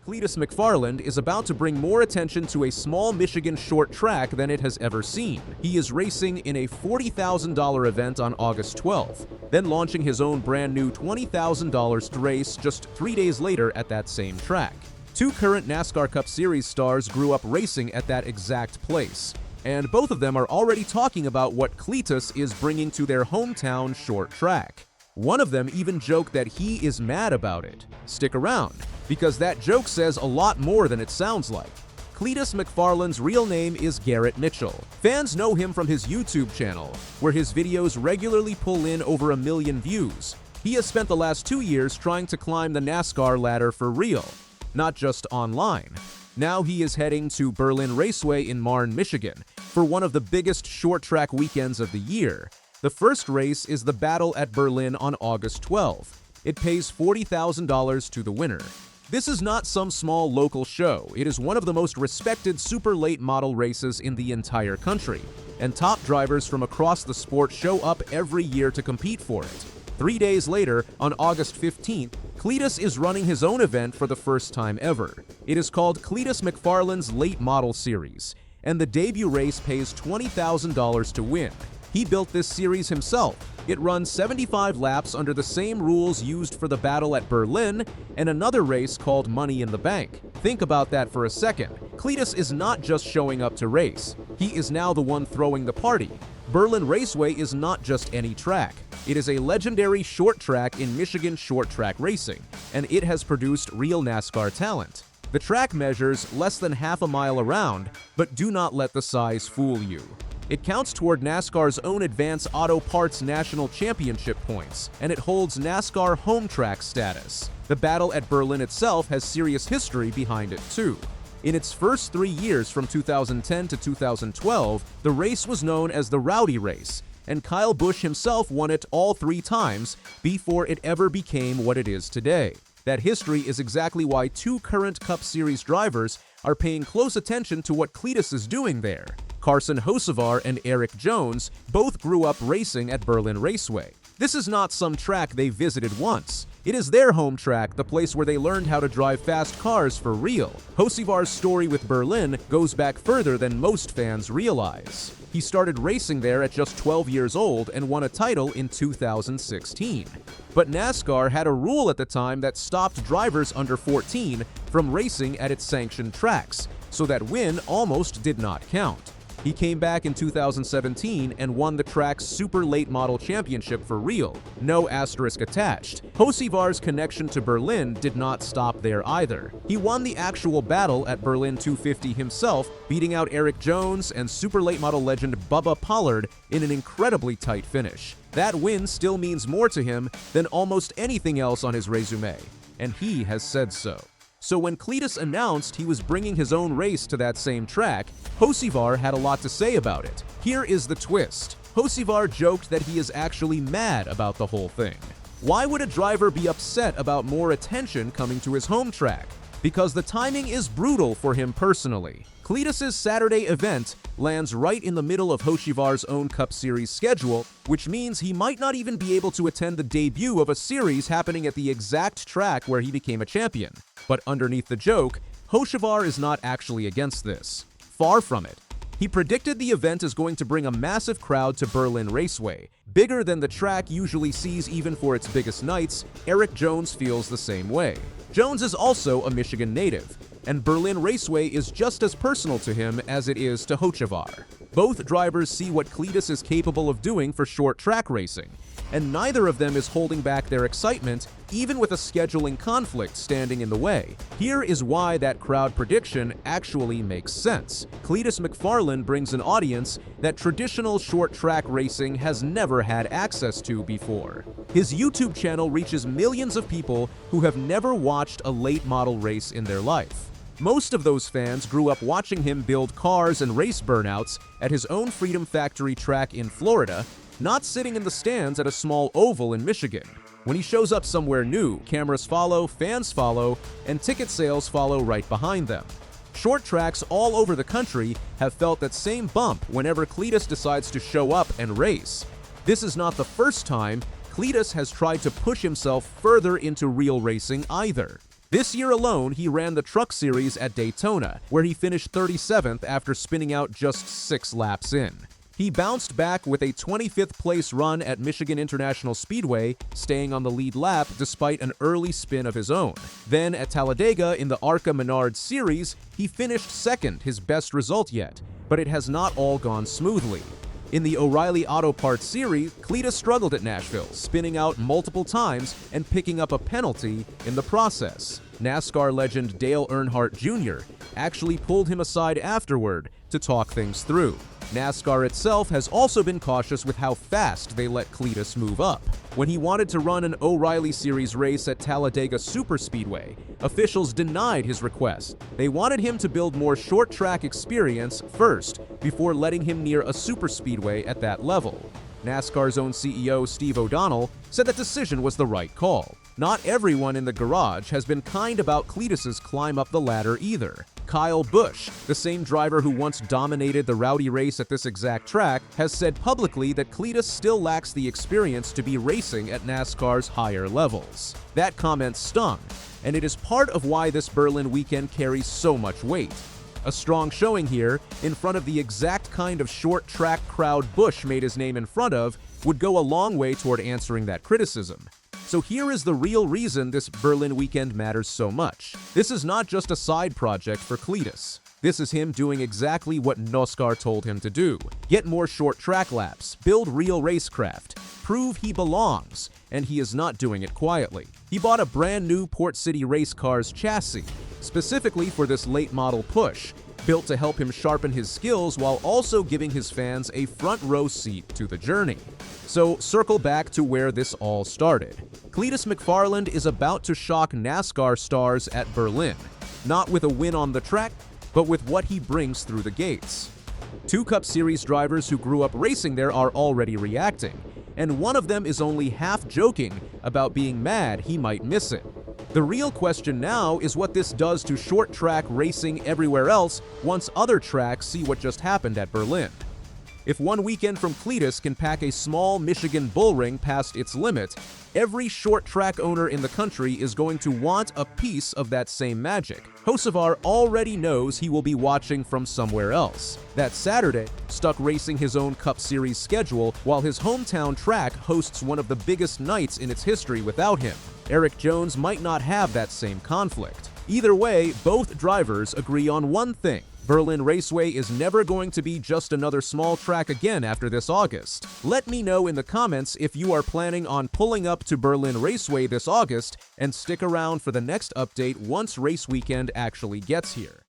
Cletus McFarland is about to bring more attention to a small Michigan short track than it has ever seen. He is racing in a $40,000 event on August 12th, then launching his own brand new $20,000 race just 3 days later at that same track. Two current NASCAR Cup Series stars grew up racing at that exact place, and both of them are already talking about what Cletus is bringing to their hometown short track. One of them even joked that he is mad about it. Stick around, because that joke says a lot more than it sounds like. Cletus McFarland's real name is Garrett Mitchell. Fans know him from his YouTube channel, where his videos regularly pull in over 1 million views. He has spent the last 2 years trying to climb the NASCAR ladder for real, not just online. Now he is heading to Berlin Raceway in Marne, Michigan, for one of the biggest short track weekends of the year. The first race is the Battle at Berlin on August 12th. It pays $40,000 to the winner. This is not some small local show. It is one of the most respected super late model races in the entire country, and top drivers from across the sport show up every year to compete for it. 3 days later, on August 15th, Cletus is running his own event for the first time ever. It is called Cletus McFarland's Late Model Series, and the debut race pays $20,000 to win. He built this series himself. It runs 75 laps under the same rules used for the Battle at Berlin and another race called Money in the Bank. Think about that for a second. Cletus is not just showing up to race. He is now the one throwing the party. Berlin Raceway is not just any track. It is a legendary short track in Michigan short track racing, and it has produced real NASCAR talent. The track measures less than half a mile around, but do not let the size fool you. It counts toward NASCAR's own Advance Auto Parts National Championship points, and it holds NASCAR home track status. The Battle at Berlin itself has serious history behind it too. In its first 3 years from 2010 to 2012, the race was known as the Rowdy Race, and Kyle Busch himself won it all 3 times before it ever became what it is today. That history is exactly why 2 current Cup Series drivers are paying close attention to what Cletus is doing there. Carson Hocevar and Eric Jones both grew up racing at Berlin Raceway. This is not some track they visited once. It is their home track, the place where they learned how to drive fast cars for real. Hocevar's story with Berlin goes back further than most fans realize. He started racing there at just 12 years old and won a title in 2016. But NASCAR had a rule at the time that stopped drivers under 14 from racing at its sanctioned tracks, so that win almost did not count. He came back in 2017 and won the track's Super Late Model Championship for real, no asterisk attached. Hocevar's connection to Berlin did not stop there either. He won the actual battle at Berlin 250 himself, beating out Eric Jones and Super Late Model legend Bubba Pollard in an incredibly tight finish. That win still means more to him than almost anything else on his resume, and he has said so. So when Cletus announced he was bringing his own race to that same track, Hocevar had a lot to say about it. Here is the twist. Hocevar joked that he is actually mad about the whole thing. Why would a driver be upset about more attention coming to his home track? Because the timing is brutal for him personally. Cletus's Saturday event lands right in the middle of Hocevar's own Cup Series schedule, which means he might not even be able to attend the debut of a series happening at the exact track where he became a champion. But underneath the joke, Hocevar is not actually against this. Far from it. He predicted the event is going to bring a massive crowd to Berlin Raceway. Bigger than the track usually sees even for its biggest nights, Eric Jones feels the same way. Jones is also a Michigan native, and Berlin Raceway is just as personal to him as it is to Hocevar. Both drivers see what Cletus is capable of doing for short track racing, and neither of them is holding back their excitement, even with a scheduling conflict standing in the way. Here is why that crowd prediction actually makes sense. Cletus McFarland brings an audience that traditional short track racing has never had access to before. His YouTube channel reaches millions of people who have never watched a late model race in their life. Most of those fans grew up watching him build cars and race burnouts at his own Freedom Factory track in Florida, not sitting in the stands at a small oval in Michigan. When he shows up somewhere new, cameras follow, fans follow, and ticket sales follow right behind them. Short tracks all over the country have felt that same bump whenever Cletus decides to show up and race. This is not the first time Cletus has tried to push himself further into real racing either. This year alone, he ran the Truck Series at Daytona, where he finished 37th after spinning out just 6 laps in. He bounced back with a 25th place run at Michigan International Speedway, staying on the lead lap despite an early spin of his own. Then at Talladega in the ARCA Menard Series, he finished second, his best result yet, but it has not all gone smoothly. In the O'Reilly Auto Parts Series, Cleetus struggled at Nashville, spinning out multiple times and picking up a penalty in the process. NASCAR legend Dale Earnhardt Jr. actually pulled him aside afterward to talk things through. NASCAR itself has also been cautious with how fast they let Cleetus move up. When he wanted to run an O'Reilly Series race at Talladega Superspeedway, officials denied his request. They wanted him to build more short-track experience first, before letting him near a superspeedway at that level. NASCAR's own CEO Steve O'Donnell said that decision was the right call. Not everyone in the garage has been kind about Cleetus's climb up the ladder either. Kyle Busch, the same driver who once dominated the Rowdy race at this exact track, has said publicly that Cleetus still lacks the experience to be racing at NASCAR's higher levels. That comment stung, and it is part of why this Berlin weekend carries so much weight. A strong showing here, in front of the exact kind of short-track crowd Busch made his name in front of, would go a long way toward answering that criticism. So here is the real reason this Berlin weekend matters so much. This is not just a side project for Cleetus. This is him doing exactly what NASCAR told him to do. Get more short track laps, build real racecraft, prove he belongs, and he is not doing it quietly. He bought a brand new Port City Race Cars chassis, specifically for this late model push, built to help him sharpen his skills while also giving his fans a front row seat to the journey. So circle back to where this all started. Cletus McFarland is about to shock NASCAR stars at Berlin, not with a win on the track, but with what he brings through the gates. 2 Cup Series drivers who grew up racing there are already reacting, and one of them is only half joking about being mad he might miss it. The real question now is what this does to short-track racing everywhere else once other tracks see what just happened at Berlin. If one weekend from Cleetus can pack a small Michigan bullring past its limit, every short-track owner in the country is going to want a piece of that same magic. Hocevar already knows he will be watching from somewhere else. That Saturday, stuck racing his own Cup Series schedule while his hometown track hosts one of the biggest nights in its history without him. Eric Jones might not have that same conflict. Either way, both drivers agree on one thing. Berlin Raceway is never going to be just another small track again after this August. Let me know in the comments if you are planning on pulling up to Berlin Raceway this August, and stick around for the next update once race weekend actually gets here.